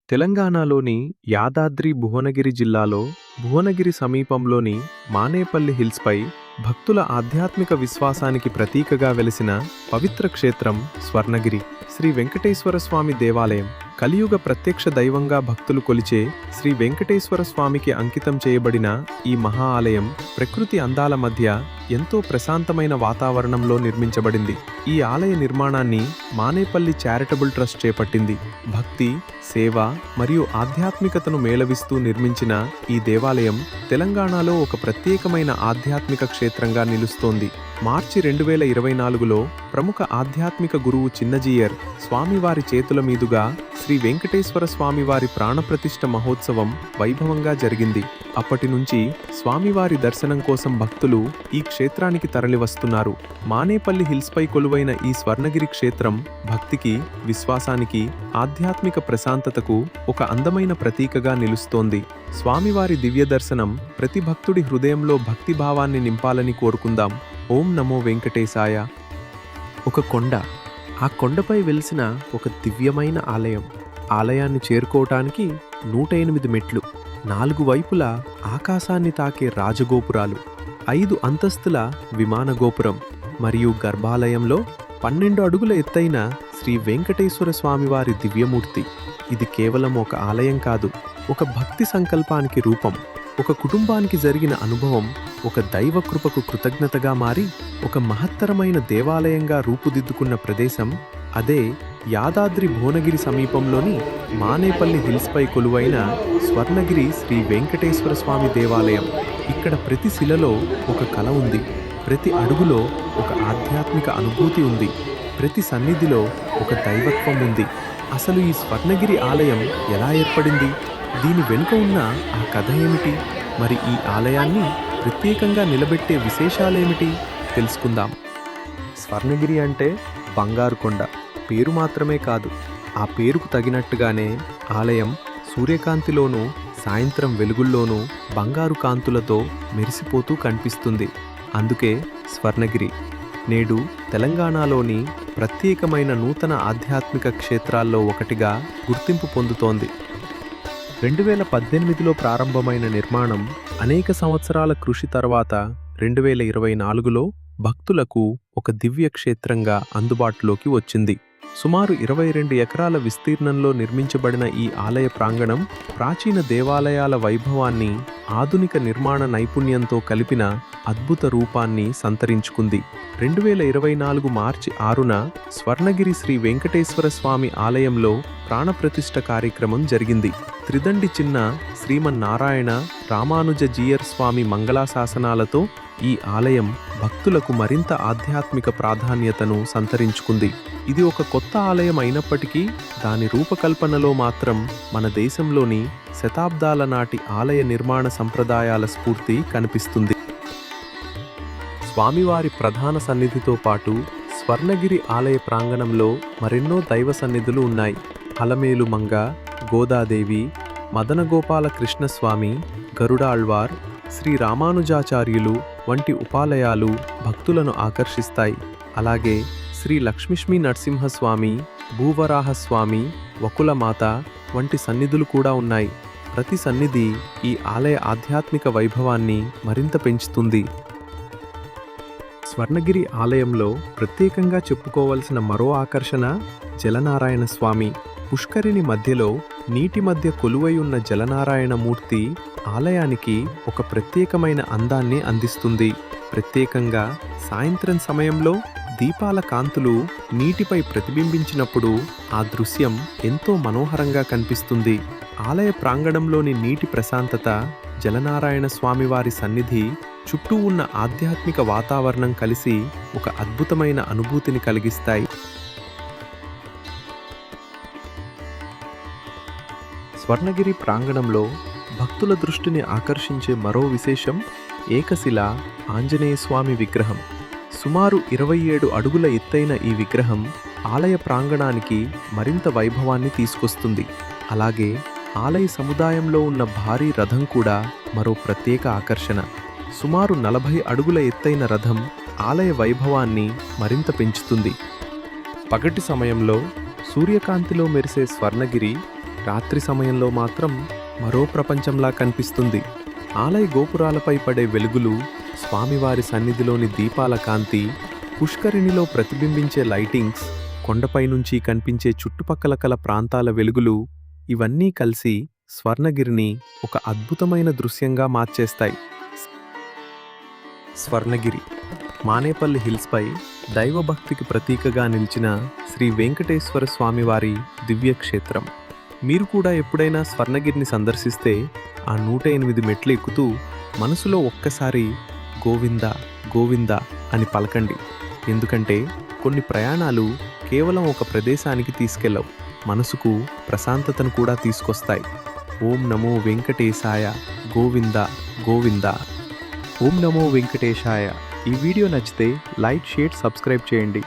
తెలంగాణలోని యాదాద్రి భువనగిరి జిల్లాలో భువనగిరి సమీపంలోని మానేపల్లి హిల్స్పై భక్తుల ఆధ్యాత్మిక విశ్వాసానికి ప్రతీకగా వెలిసిన పవిత్ర క్షేత్రం స్వర్ణగిరి. శ్రీ వెంకటేశ్వర స్వామి దేవాలయం కలియుగ ప్రత్యక్ష దైవంగా భక్తులు కొలిచే శ్రీ వెంకటేశ్వర స్వామికి అంకితం చేయబడిన ఈ మహా ఆలయం ప్రకృతి అందాల మధ్య ఎంతో ప్రశాంతమైన వాతావరణంలో నిర్మించబడింది. ఈ ఆలయ నిర్మాణాన్ని మానేపల్లి చారిటబుల్ ట్రస్ట్ చేపట్టింది. భక్తి, సేవ మరియు ఆధ్యాత్మికతను మేళవిస్తూ నిర్మించిన ఈ దేవాలయం తెలంగాణలో ఒక ప్రత్యేకమైన ఆధ్యాత్మిక క్షేత్రంగా నిలుస్తోంది. మార్చి 2024లో ప్రముఖ ఆధ్యాత్మిక గురువు చిన్నజీయర్ స్వామివారి చేతుల మీదుగా శ్రీ వెంకటేశ్వర స్వామివారి ప్రాణప్రతిష్ఠ మహోత్సవం వైభవంగా జరిగింది. అప్పటి నుంచి స్వామివారి దర్శనం కోసం భక్తులు ఈ క్షేత్రానికి తరలివస్తున్నారు. మానేపల్లి హిల్స్పై కొలువైన ఈ స్వర్ణగిరి క్షేత్రం భక్తికి, విశ్వాసానికి, ఆధ్యాత్మిక ప్రశాంతతకు ఒక అందమైన ప్రతీకగా నిలుస్తోంది. స్వామివారి దివ్య దర్శనం ప్రతి భక్తుడి హృదయంలో భక్తిభావాన్ని నింపాలని కోరుకుందాం. ఓం నమో వెంకటేశాయ. ఒక కొండ, ఆ కొండపై వెలిసిన ఒక దివ్యమైన ఆలయం. ఆలయాన్ని చేరుకోవటానికి 108 మెట్లు, 4 వైపులా ఆకాశాన్ని తాకే రాజగోపురాలు, 5 అంతస్తుల విమాన గోపురం మరియు గర్భాలయంలో 12 అడుగుల ఎత్తైన శ్రీ వెంకటేశ్వర స్వామివారి దివ్యమూర్తి. ఇది కేవలం ఒక ఆలయం కాదు, ఒక భక్తి సంకల్పానికి రూపం. ఒక కుటుంబానికి జరిగిన అనుభవం ఒక దైవ కృపకు కృతజ్ఞతగా మారి ఒక మహత్తరమైన దేవాలయంగా రూపుదిద్దుకున్న ప్రదేశం అదే యాదాద్రి భువనగిరి సమీపంలోని మానేపల్లి హిల్స్పై కొలువైన స్వర్ణగిరి శ్రీ వెంకటేశ్వర స్వామి దేవాలయం. ఇక్కడ ప్రతి శిలలో ఒక కళ ఉంది, ప్రతి అడుగులో ఒక ఆధ్యాత్మిక అనుభూతి ఉంది, ప్రతి సన్నిధిలో ఒక దైవత్వం ఉంది. అసలు ఈ స్వర్ణగిరి ఆలయం ఎలా ఏర్పడింది? దీని వెనుక ఉన్న ఆ కథ ఏమిటి? మరి ఈ ఆలయాన్ని ప్రత్యేకంగా నిలబెట్టే విశేషాలేమిటి తెలుసుకుందాం. స్వర్ణగిరి అంటే బంగారు కొండ పేరు మాత్రమే కాదు, ఆ పేరుకు తగినట్టుగానే ఆలయం సూర్యకాంతిలోనూ సాయంత్రం వెలుగుల్లోనూ బంగారు కాంతులతో మెరిసిపోతూ కనిపిస్తుంది. అందుకే స్వర్ణగిరి నేడు తెలంగాణలోని ప్రత్యేకమైన నూతన ఆధ్యాత్మిక క్షేత్రాల్లో ఒకటిగా గుర్తింపు పొందుతోంది. 2018లో ప్రారంభమైన నిర్మాణం అనేక సంవత్సరాల కృషి తర్వాత 2024లో భక్తులకు ఒక దివ్య క్షేత్రంగా అందుబాటులోకి వచ్చింది. సుమారు 22 ఎకరాల విస్తీర్ణంలో నిర్మించబడిన ఈ ఆలయ ప్రాంగణం ప్రాచీన దేవాలయాల వైభవాన్ని ఆధునిక నిర్మాణ నైపుణ్యంతో కలిపిన అద్భుత రూపాన్ని సంతరించుకుంది. 2024 మార్చి 6న స్వర్ణగిరి శ్రీ వెంకటేశ్వర స్వామి ఆలయంలో ప్రాణప్రతిష్ఠ కార్యక్రమం జరిగింది. త్రిదండి చిన్న శ్రీమన్నారాయణ రామానుజ జీయర్ స్వామి మంగళాశాసనాలతో ఈ ఆలయం భక్తులకు మరింత ఆధ్యాత్మిక ప్రాధాన్యతను సంతరించుకుంది. ఇది ఒక కొత్త ఆలయం అయినప్పటికీ దాని రూపకల్పనలో మాత్రం మన దేశంలోని శతాబ్దాల నాటి ఆలయ నిర్మాణ సంప్రదాయాల స్ఫూర్తి కనిపిస్తుంది. స్వామివారి ప్రధాన సన్నిధితో పాటు స్వర్ణగిరి ఆలయ ప్రాంగణంలో మరెన్నో దైవ సన్నిధులు ఉన్నాయి. అలమేలు మంగ, గోదాదేవి, మదనగోపాల కృష్ణస్వామి, గరుడాళ్వార్, శ్రీ రామానుజాచార్యులు వంటి ఉపాలయాలు భక్తులను ఆకర్షిస్తాయి. అలాగే శ్రీ లక్ష్మీ నరసింహస్వామి, భూవరాహస్వామి, వకులమాత వంటి సన్నిధులు కూడా ఉన్నాయి. ప్రతి సన్నిధి ఈ ఆలయ ఆధ్యాత్మిక వైభవాన్ని మరింత పెంచుతుంది. స్వర్ణగిరి ఆలయంలో ప్రత్యేకంగా చెప్పుకోవలసిన మరో ఆకర్షణ జలనారాయణ స్వామి. పుష్కరిణి మధ్యలో నీటి మధ్య కొలువై ఉన్న జలనారాయణ మూర్తి ఆలయానికి ఒక ప్రత్యేకమైన అందాన్ని అందిస్తుంది. ప్రత్యేకంగా సాయంత్రం సమయంలో దీపాల కాంతులు నీటిపై ప్రతిబింబించినప్పుడు ఆ దృశ్యం ఎంతో మనోహరంగా కనిపిస్తుంది. ఆలయ ప్రాంగణంలోని నీటి ప్రశాంతత, జలనారాయణ స్వామివారి సన్నిధి, చుట్టూ ఉన్న ఆధ్యాత్మిక వాతావరణం కలిసి ఒక అద్భుతమైన అనుభూతిని కలిగిస్తాయి. స్వర్ణగిరి ప్రాంగణంలో భక్తుల దృష్టిని ఆకర్షించే మరో విశేషం ఏకశిల ఆంజనేయస్వామి విగ్రహం. సుమారు 27 అడుగుల ఎత్తైన ఈ విగ్రహం ఆలయ ప్రాంగణానికి మరింత వైభవాన్ని తీసుకొస్తుంది. అలాగే ఆలయ సముదాయంలో ఉన్న భారీ రథం కూడా మరో ప్రత్యేక ఆకర్షణ. సుమారు 40 అడుగుల ఎత్తైన రథం ఆలయ వైభవాన్ని మరింత పెంచుతుంది. పగటి సమయంలో సూర్యకాంతిలో మెరిసే స్వర్ణగిరి రాత్రి సమయంలో మాత్రం మరో ప్రపంచంలా కనిపిస్తుంది. ఆలయ గోపురాలపై పడే వెలుగులు, స్వామివారి సన్నిధిలోని దీపాల కాంతి, పుష్కరిణిలో ప్రతిబింబించే లైటింగ్స్, కొండపై నుంచి కనిపించే చుట్టుపక్కల కల ప్రాంతాల వెలుగులు ఇవన్నీ కలిసి స్వర్ణగిరిని ఒక అద్భుతమైన దృశ్యంగా మార్చేస్తాయి. స్వర్ణగిరి మానేపల్లి హిల్స్పై దైవభక్తికి ప్రతీకగా నిలిచిన శ్రీ వెంకటేశ్వర స్వామివారి దివ్యక్షేత్రం. మీరు కూడా ఎప్పుడైనా స్వర్ణగిరిని సందర్శిస్తే ఆ 108 మెట్లు ఎక్కుతూ మనసులో ఒక్కసారి గోవింద గోవింద అని పలకండి. ఎందుకంటే కొన్ని ప్రయాణాలు కేవలం ఒక ప్రదేశానికి తీసుకెళ్ళవు, మనసుకు ప్రశాంతతను కూడా తీసుకొస్తాయి. ఓం నమో వెంకటేశాయ, గోవింద గోవింద. ఓం నమో వెంకటేశాయ. ఈ వీడియో నచ్చితే లైక్, షేర్, సబ్స్క్రైబ్ చేయండి.